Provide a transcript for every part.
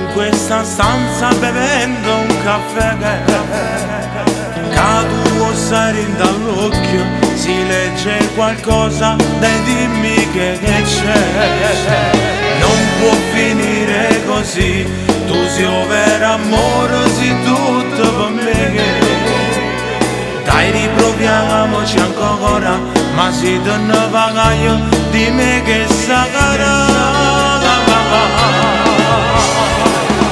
in questa stanza bevendo un caffè cado sai dall'occhio, si legge qualcosa, dai dimmi che c'è. Non può finire così, tu sei un vero amore, sei tutto per me. Dai riproviamoci ancora, ma se te ne vai di me che sarà.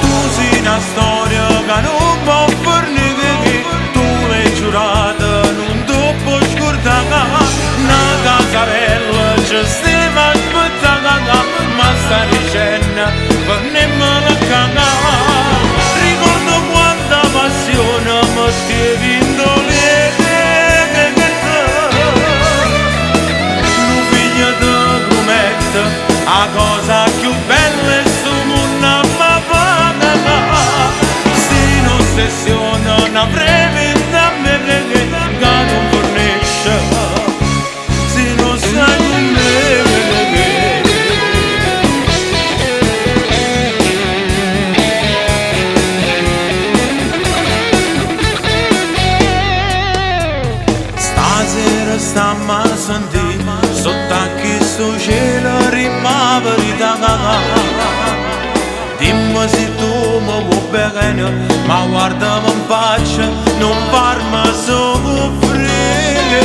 Tu sei una storia che non può fornire, tu l'hai giurata, non ti può scordare. Una casa bella ci stiamo aspettando, ma sta dicendo per ne me la cagare. Ricordo quanta passione mi stievi in dolore. Un figlio ti promette la cosa più bella è sto mondo ma paga. Se non ossessione non avrei da me che non fornisce, se non sai con me. Stasera stiamo a sentire sotto a questo cielo rima verità. Dimmi se tu mi vuoi bene, ma guardami in faccia, non farmi soffrire.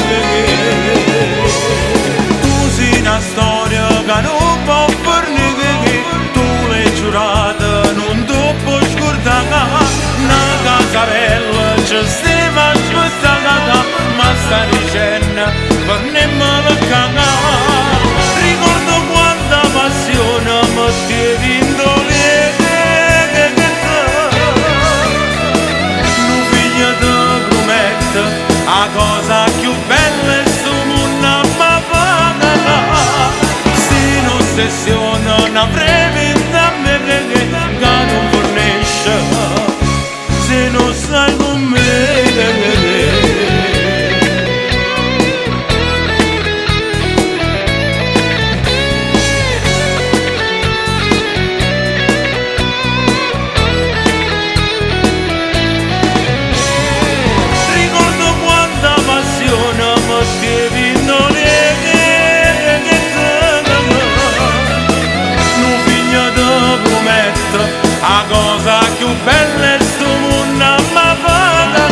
Tu sei una storia che non può fornire, tu l'hai giurata, non ti può scordare. Una casa bella ci stiamo aspettando, ma sta dicendo per ne me la cagare. Ricordo quanta passione mi stievi in dolore. Un figlio ti promette la cosa più bella è sto mondo ma paga. Se non ossessione non avrei da me che non fornisce, se non sai con me. La cosa più bella è sto mondo ma paga.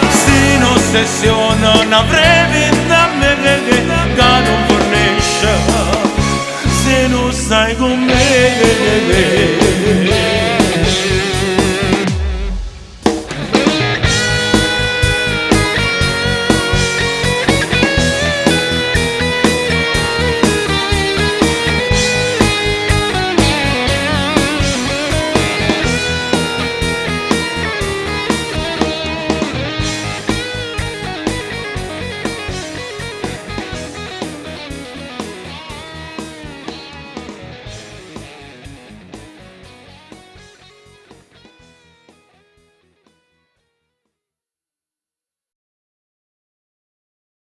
Se non ossessione non avrei